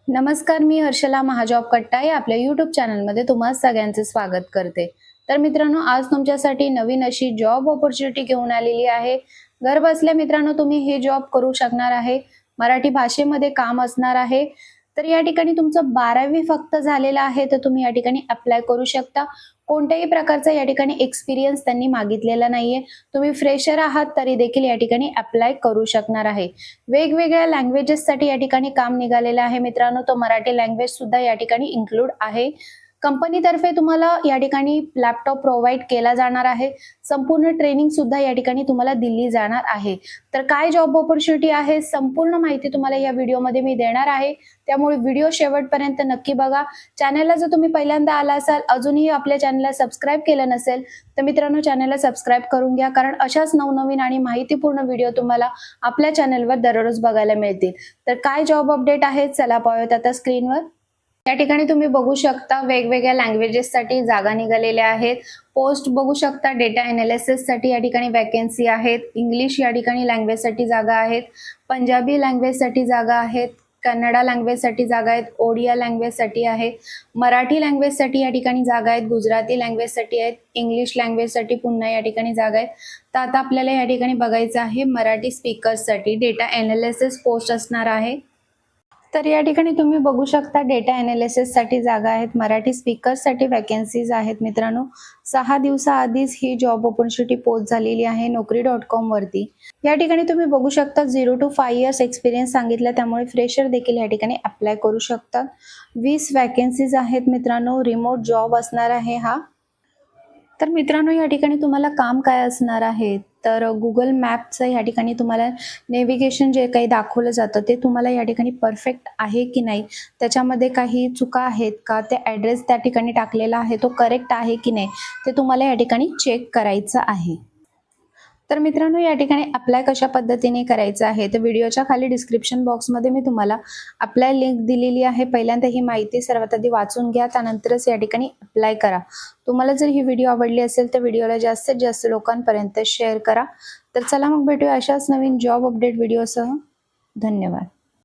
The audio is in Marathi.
नमस्कार, मी हर्षला महाजॉब कट्टा या आपल्या यूट्यूब चॅनलमध्ये तुम्हा सगळ्यांचे स्वागत करते. तर मित्रांनो, आज तुमच्यासाठी नवीन अशी जॉब ऑपॉर्च्युनिटी घेऊन आलेली आहे. घर बसल्या मित्रांनो तुम्ही हे जॉब करू शकणार आहे. मराठी भाषेमध्ये काम असणार आहे. तर या ठिकाणी तुमचं 12वी फक्त झालेलं आहे, तर तुम्ही या ठिकाणी अप्लाय करू शकता. कोणत्याही प्रकारचा या ठिकाणी एक्सपिरियन्स त्यांनी मागितलेला नाहीये. तुम्ही फ्रेशर आहात तरी देखील या ठिकाणी अप्लाय करू शकणार आहे. वेगवेगळ्या लँग्वेजेससाठी या ठिकाणी काम निघालेलं आहे मित्रांनो. तो मराठी लँग्वेज सुद्धा या ठिकाणी इन्क्लूड आहे. कंपनीतर्फे तुम्हाला या ठिकाणी लॅपटॉप प्रोव्हाइड केला जाणार आहे. संपूर्ण ट्रेनिंग सुद्धा या ठिकाणी तुम्हाला दिली जाणार आहे. तर काय जॉब ऑपॉर्च्युनिटी आहे, संपूर्ण माहिती तुम्हाला या व्हिडिओमध्ये मी देणार आहे. त्यामुळे व्हिडिओ शेवटपर्यंत नक्की बघा. चॅनलला जर तुम्ही पहिल्यांदा आला असाल, अजूनही आपल्या चॅनलला सबस्क्राईब केलं नसेल, तर मित्रांनो चॅनलला सबस्क्राईब करून घ्या. कारण अशाच नवनवीन आणि माहितीपूर्ण व्हिडिओ तुम्हाला आपल्या चॅनलवर दररोज बघायला मिळतील. तर काय जॉब अपडेट आहे, चला पाहूयात आता स्क्रीनवर. या ठिकाणी तुम्ही बघू शकता वेगवेगळ्या लँग्वेजेससाठी जागा निघालेल्या आहेत. पोस्ट बघू शकता, डेटा एनालिसिस साठी या ठिकाणी वॅकन्सी आहेत. इंग्लिश या ठिकाणी लँग्वेजसाठी जागा आहेत. पंजाबी लँग्वेजसाठी जागा आहेत. कन्नडा लँग्वेजसाठी जागा आहेत. ओडिया लँग्वेजसाठी आहे. मराठी लँग्वेजसाठी या ठिकाणी जागा आहेत. गुजराती लँग्वेजसाठी आहेत. इंग्लिश लँग्वेजसाठी पुन्हा या ठिकाणी जागा आहेत. तर आता आपल्याला या ठिकाणी बघायचं आहे मराठी स्पीकर्ससाठी डेटा एनालिसिस पोस्ट असणार आहे. तर या ठिकाणी तुम्ही बघू शकता डेटा साठी जागा आहेत. मराठी स्पीकर्ससाठी वॅकन्सीज आहेत मित्रांनो. 6 दिवसाआधीच ही जॉब ऑपॉर्च्युनिटी पोस्ट झालेली आहे Naukri.com वरती. या ठिकाणी तुम्ही बघू शकता 0 to 5 इयर्स एक्सपिरियन्स सांगितलं, त्यामुळे फ्रेशर देखील या ठिकाणी अप्लाय करू शकतात. 20 वॅकन्सीज आहेत मित्रांनो. रिमोट जॉब असणार आहे हा. तर मित्रांनो या ठिकाणी तुम्हाला काम काय असणार आहे, तर गुगल मॅपचं या ठिकाणी तुम्हाला नेव्हिगेशन जे काही दाखवलं जातं ते तुम्हाला या ठिकाणी परफेक्ट आहे की नाही, त्याच्यामध्ये काही चुका आहेत का, ते ॲड्रेस त्या ठिकाणी टाकलेला आहे तो करेक्ट आहे की नाही, ते तुम्हाला या ठिकाणी चेक करायचं आहे. तर मित्रांनो या ठिकाणी अप्लाय कशा पद्धतीने करायचं आहे, तर व्हिडिओच्या खाली डिस्क्रिप्शन बॉक्समध्ये मी तुम्हाला अप्लाय लिंक दिलेली आहे. पहिल्यांदा ही माहिती सर्वात आधी वाचून घ्या, त्यानंतरच या ठिकाणी अप्लाय करा. तुम्हाला जर ही व्हिडिओ आवडली असेल तर व्हिडिओला जास्तीत जास्त लोकांपर्यंत शेअर करा. तर चला मग भेटूया अशाच नवीन जॉब अपडेट व्हिडिओसह. धन्यवाद.